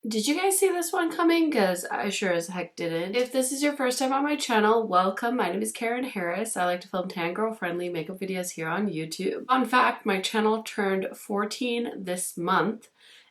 Did you guys see this one coming? Because I sure as heck didn't. If this is your first time on my channel, welcome. My name is Karen Harris. I like to film tan girl friendly makeup videos here on YouTube. Fun fact, my channel turned 14 this month,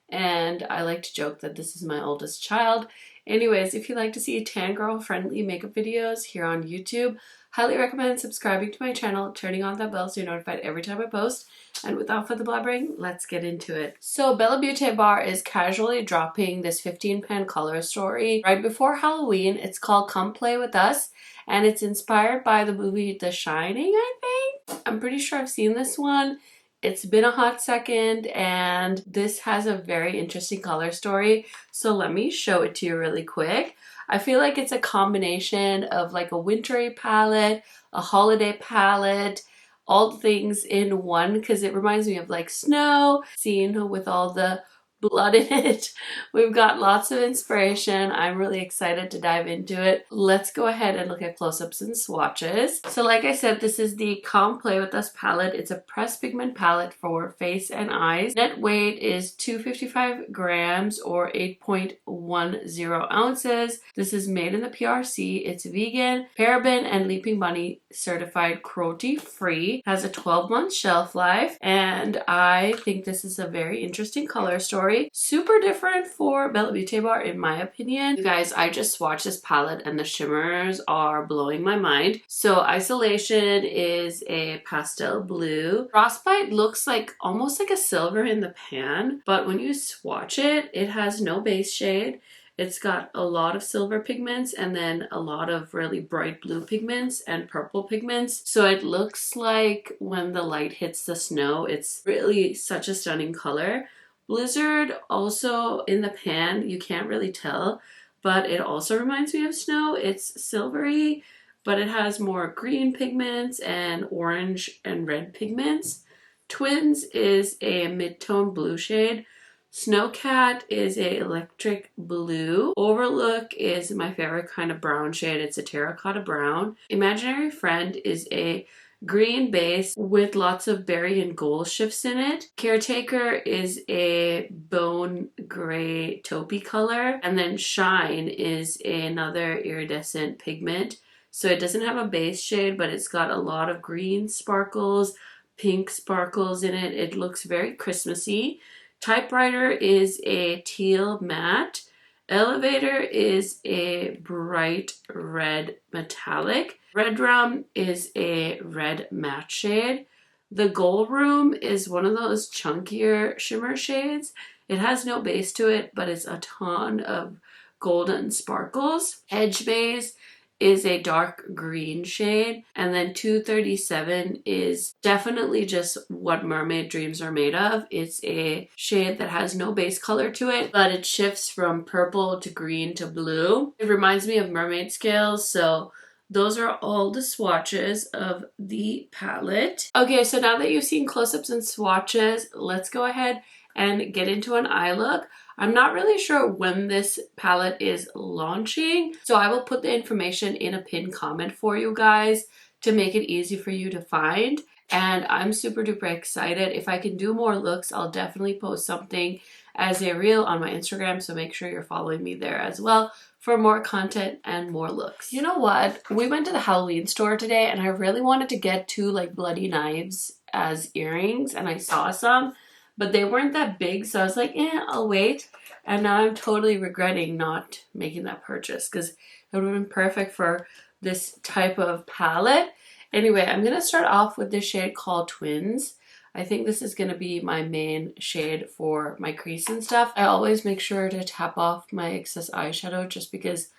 and I like to joke that this is my oldest child. Anyways, if you like to see tan girl friendly makeup videos here on YouTube, highly recommend subscribing to my channel, turning on that bell so you're notified every time I post. And without further blabbering, let's get into it. So Bella Beaute Bar is casually dropping this 15-pan color story right before Halloween. It's called Come Play With Us, and it's inspired by the movie The Shining, I think. I'm pretty sure I've seen this one. It's been a hot second, and this has a very interesting color story. So let me show it to you really quick. I feel like it's a combination of like a wintry palette, a holiday palette, all the things in one, because it reminds me of like snow, seen with all the blood in it. We've got lots of inspiration. I'm really excited to dive into it. Let's go ahead and look at close-ups and swatches. So like I said, this is the Come Play With Us palette. It's a pressed pigment palette for face and eyes. Net weight is 255 grams or 8.10 ounces. This is made in the PRC. It's vegan, paraben and leaping bunny certified, cruelty-free. Has a 12-month shelf life, and I think this is a very interesting color story. Super different for Bella Beaute Bar in my opinion. You guys, I just swatched this palette and the shimmers are blowing my mind. So Isolation is a pastel blue. Frostbite looks like almost like a silver in the pan, but when you swatch it, it has no base shade. It's got a lot of silver pigments and then a lot of really bright blue pigments and purple pigments. So it looks like when the light hits the snow, it's really such a stunning color. Blizzard also in the pan, you can't really tell, but it also reminds me of snow. It's silvery, but it has more green pigments and orange and red pigments. Twins is a mid-tone blue shade. Snowcat is a electric blue. Overlook is my favorite kind of brown shade. It's a terracotta brown. Imaginary Friend is a green base with lots of berry and gold shifts in it. Caretaker is a bone gray taupey color. And then Shine is another iridescent pigment. So it doesn't have a base shade, but it's got a lot of green sparkles, pink sparkles in it. It looks very Christmassy. Typewriter is a teal matte. Elevator is a bright red metallic. Red Rum is a red matte shade. The Gold Room is one of those chunkier shimmer shades. It has no base to it, but it's a ton of golden sparkles. Edge Maze is a dark green shade, and then 237 is definitely just what mermaid dreams are made of. It's a shade that has no base color to it, but it shifts from purple to green to blue. It reminds me of mermaid scales, so those are all the swatches of the palette. Okay, so now that you've seen close-ups and swatches, let's go ahead and get into an eye look. I'm not really sure when this palette is launching, so I will put the information in a pinned comment for you guys to make it easy for you to find. And I'm super duper excited. If I can do more looks, I'll definitely post something as a reel on my Instagram, so make sure you're following me there as well for more content and more looks. You know what? We went to the Halloween store today and I really wanted to get two like bloody knives as earrings, and I saw some, but they weren't that big, so I was like, I'll wait. And now I'm totally regretting not making that purchase because it would have been perfect for this type of palette. Anyway, I'm going to start off with this shade called Twins. I think this is going to be my main shade for my crease and stuff. I always make sure to tap off my excess eyeshadow just because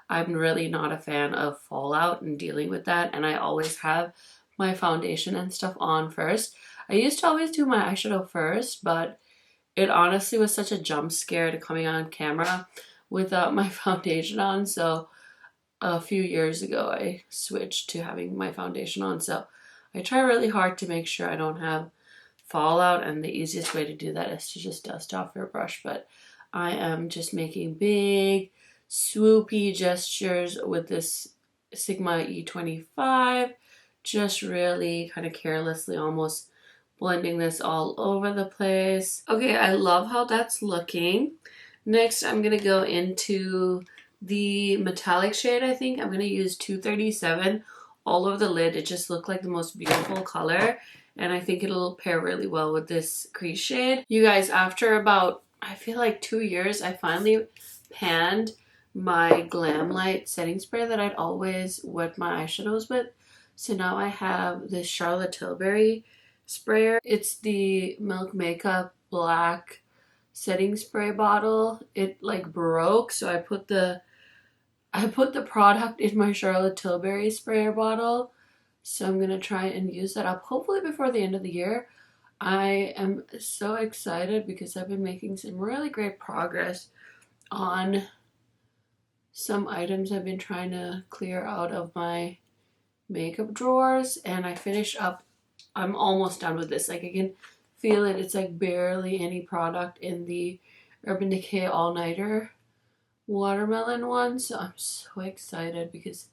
I'm really not a fan of fallout and dealing with that. And I always have my foundation and stuff on first. I used to always do my eyeshadow first, but it honestly was such a jump scare to coming on camera without my foundation on. So a few years ago, I switched to having my foundation on. So I try really hard to make sure I don't have fallout, and the easiest way to do that is to just dust off your brush. But I am just making big swoopy gestures with this Sigma E25, just really kind of carelessly almost blending this all over the place. Okay, I love how that's looking. Next, I'm going to go into the metallic shade, I think. I'm going to use 237 all over the lid. It just looked like the most beautiful color. And I think it'll pair really well with this crease shade. You guys, after about, I feel like 2 years, I finally panned my Glam Light setting spray that I'd always wet my eyeshadows with. So now I have this Charlotte Tilbury sprayer. It's the Milk Makeup Black setting spray bottle. It like broke, so I put the product in my Charlotte Tilbury sprayer bottle. So I'm gonna try and use that up hopefully before the end of the year. I am so excited because I've been making some really great progress on some items I've been trying to clear out of my makeup drawers, and I finished up. I'm almost done with this. Like, I can feel it. It's like barely any product in the Urban Decay All Nighter watermelon one. So I'm so excited because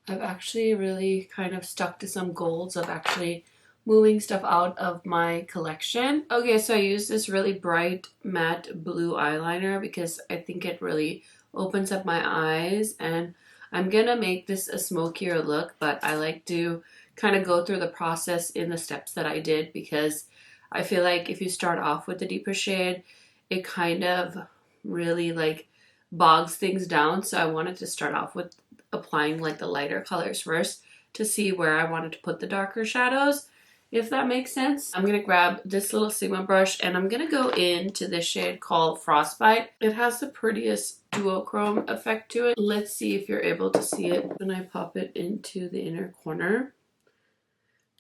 I've actually really kind of stuck to some goals of actually moving stuff out of my collection. Okay, so I use this really bright matte blue eyeliner because I think it really opens up my eyes, and I'm gonna make this a smokier look, but I like to kind of go through the process in the steps that I did because I feel like if you start off with the deeper shade, it kind of really like bogs things down. So I wanted to start off with applying like the lighter colors first to see where I wanted to put the darker shadows, if that makes sense. I'm going to grab this little Sigma brush and I'm going to go into this shade called Frostbite. It has the prettiest duochrome effect to it. Let's see if you're able to see it when I pop it into the inner corner.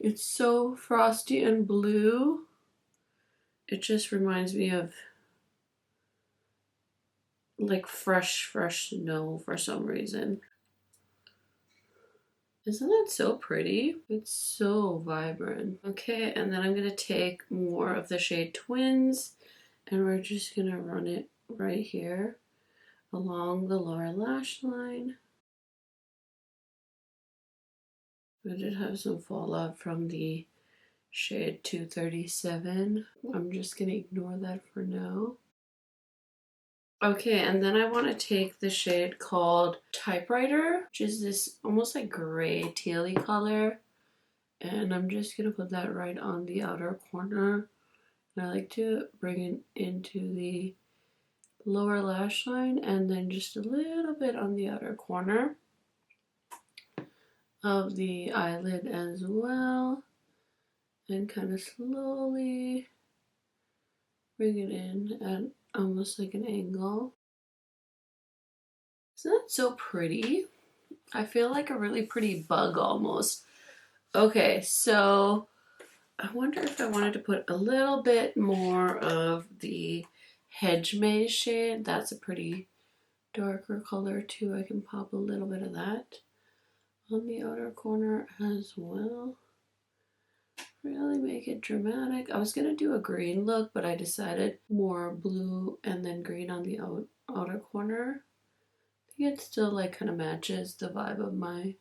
It's so frosty and blue. It just reminds me of like fresh snow for some reason. Isn't that so pretty? It's so vibrant. Okay, and then I'm going to take more of the shade Twins, and we're just going to run it right here along the lower lash line. I did have some fallout from the shade 237. I'm just going to ignore that for now. Okay, and then I want to take the shade called Typewriter, which is this almost like gray tealy color. And I'm just going to put that right on the outer corner. And I like to bring it into the lower lash line and then just a little bit on the outer corner of the eyelid as well. And kind of slowly bring it in at almost like an angle. Isn't that so pretty? I feel like a really pretty bug almost. Okay, so I wonder if I wanted to put a little bit more of the Hedge Maze shade. That's a pretty darker color too. I can pop a little bit of that on the outer corner as well. Really make it dramatic. I was going to do a green look, but I decided more blue and then green on the outer corner. I think it still like kind of matches the vibe of my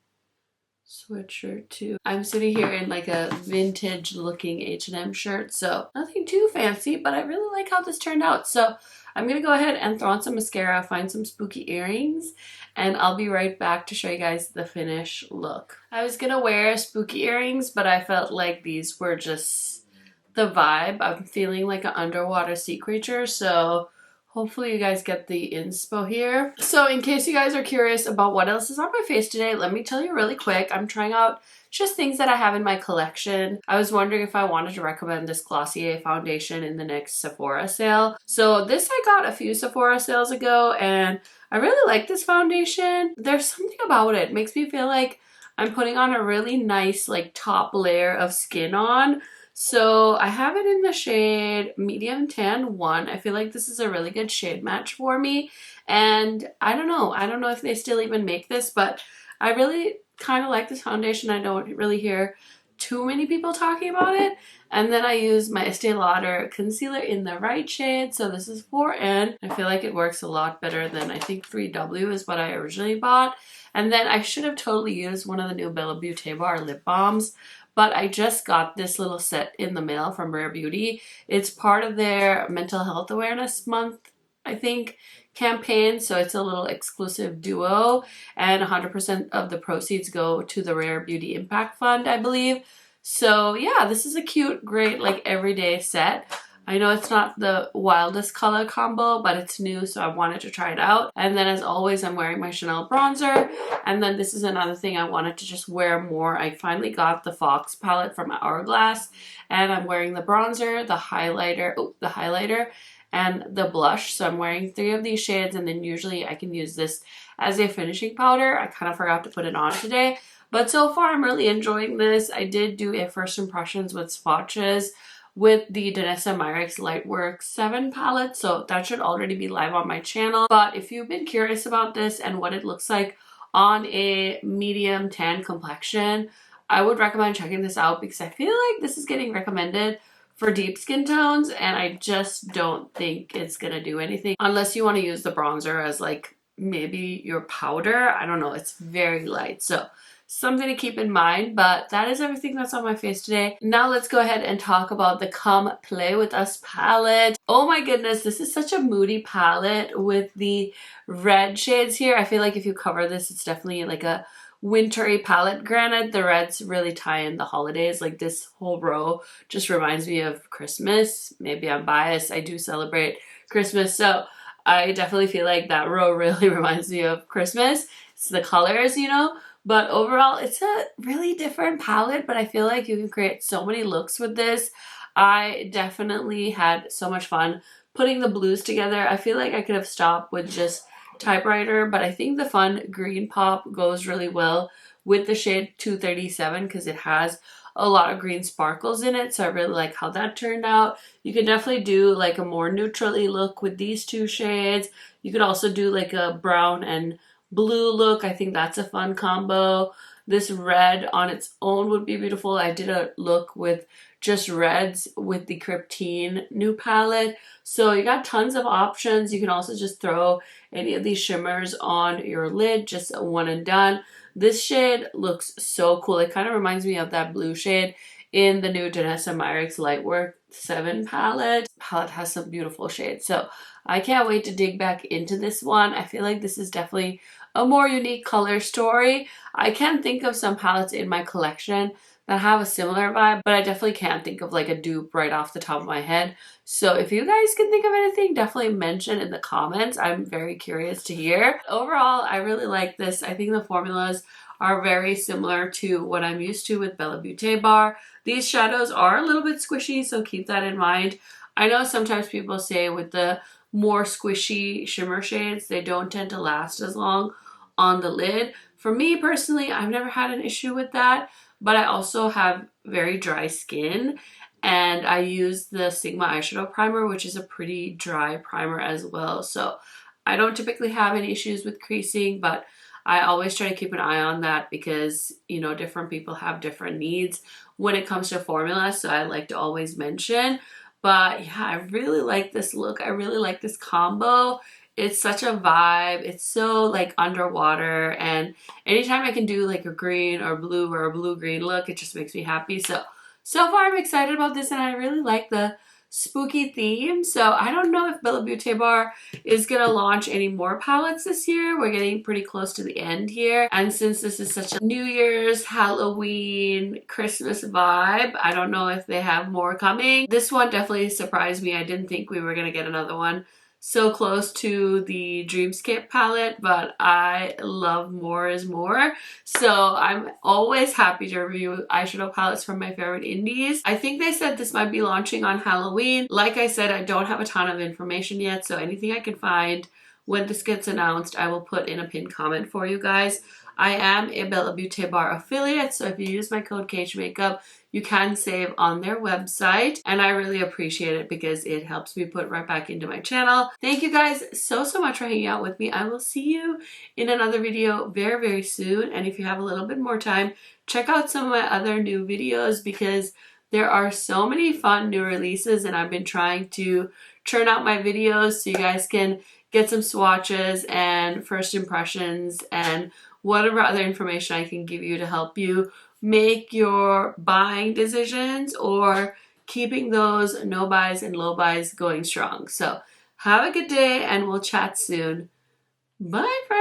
sweatshirt too. I'm sitting here in like a vintage looking H&M shirt, so nothing too fancy, but I really like how this turned out. So I'm gonna go ahead and throw on some mascara, find some spooky earrings, and I'll be right back to show you guys the finished look. I was gonna wear spooky earrings, but I felt like these were just the vibe. I'm feeling like an underwater sea creature, so hopefully you guys get the inspo here. So in case you guys are curious about what else is on my face today, let me tell you really quick. I'm trying out just things that I have in my collection. I was wondering if I wanted to recommend this Glossier foundation in the next Sephora sale. So this I got a few Sephora sales ago, and I really like this foundation. There's something about it. It makes me feel like I'm putting on a really nice like top layer of skin on. So I have it in the shade Medium Tan 1. I feel like this is a really good shade match for me. And I don't know if they still even make this, but I really kind of like this foundation. I don't really hear too many people talking about it. And then I use my Estee Lauder concealer in the right shade. So this is 4N. I feel like it works a lot better than I think 3W is what I originally bought. And then I should have totally used one of the new Bella Beaute Bar lip balms. But I just got this little set in the mail from Rare Beauty. It's part of their mental health awareness month I think, campaign, so it's a little exclusive duo, and 100% of the proceeds go to the Rare Beauty Impact Fund, I believe. So yeah, this is a cute, great, like everyday set. I know it's not the wildest color combo, but it's new, so I wanted to try it out. And then as always, I'm wearing my Chanel bronzer. And then this is another thing I wanted to just wear more. I finally got the Fox palette from Hourglass, and I'm wearing the bronzer, the highlighter, and the blush. So I'm wearing 3 of these shades, and then usually I can use this as a finishing powder. I kind of forgot to put it on today, but so far I'm really enjoying this. I did do a first impressions with swatches with the Danessa Myricks Lightwork 7 palette, so that should already be live on my channel. But if you've been curious about this and what it looks like on a medium tan complexion, I would recommend checking this out because I feel like this is getting recommended for deep skin tones, and I just don't think it's gonna do anything unless you want to use the bronzer as like maybe your powder. I don't know, it's very light, so something to keep in mind. But that is everything that's on my face today. Now let's go ahead and talk about the Come Play With Us palette. Oh my goodness, this is such a moody palette with the red shades here. I feel like if you cover this, it's definitely like a wintry palette. Granted, the reds really tie in the holidays. Like this whole row just reminds me of Christmas. Maybe I'm biased. I do celebrate Christmas, so I definitely feel like that row really reminds me of Christmas. It's the colors, you know. But overall, it's a really different palette, but I feel like you can create so many looks with this. I definitely had so much fun putting the blues together. I feel like I could have stopped with just typewriter, but I think the fun green pop goes really well with the shade 237 because it has a lot of green sparkles in it, so I really like how that turned out. You can definitely do like a more neutrally look with these 2 shades. You could also do like a brown and blue look. I think that's a fun combo. This red on its own would be beautiful. I did a look with just reds with the Cryptine new palette. So you got tons of options. You can also just throw any of these shimmers on your lid, just a one and done. This shade looks so cool. It kind of reminds me of that blue shade in the new Danessa Myricks Lightwork 7 palette. The palette has some beautiful shades. So I can't wait to dig back into this one. I feel like this is definitely a more unique color story. I can think of some palettes in my collection that have a similar vibe, but I definitely can't think of like a dupe right off the top of my head. So if you guys can think of anything, definitely mention in the comments. I'm very curious to hear. Overall, I really like this. I think the formulas are very similar to what I'm used to with Bella Beaute Bar. These shadows are a little bit squishy, so keep that in mind. I know sometimes people say with the more squishy shimmer shades, they don't tend to last as long on the lid. For me personally, I've never had an issue with that, but I also have very dry skin, and I use the Sigma eyeshadow primer, which is a pretty dry primer as well. So I don't typically have any issues with creasing, but I always try to keep an eye on that because, you know, different people have different needs when it comes to formula. So I like to always mention. But yeah, I really like this look. I really like this combo. It's such a vibe. It's so like underwater, and anytime I can do like a green or blue or a blue-green look, it just makes me happy. So far I'm excited about this, and I really like the spooky theme. So I don't know if Bella Beaute Bar is gonna launch any more palettes this year. We're getting pretty close to the end here, and since this is such a New Year's, Halloween, Christmas vibe, I don't know if they have more coming. This one definitely surprised me. I didn't think we were gonna get another one so close to the Dreamscape palette, but I love more is more. So I'm always happy to review eyeshadow palettes from my favorite indies. I think they said this might be launching on Halloween. Like I said, I don't have a ton of information yet, so anything I can find when this gets announced, I will put in a pinned comment for you guys. I am a Bella Beaute Bar affiliate, so if you use my code CAGEMAKeup, you can save on their website, and I really appreciate it because it helps me put right back into my channel. Thank you guys so much for hanging out with me. I will see you in another video very soon, and if you have a little bit more time, check out some of my other new videos because there are so many fun new releases, and I've been trying to churn out my videos so you guys can get some swatches and first impressions and whatever other information I can give you to help you make your buying decisions or keeping those no buys and low buys going strong. So Have a good day and we'll chat soon. Bye, friends.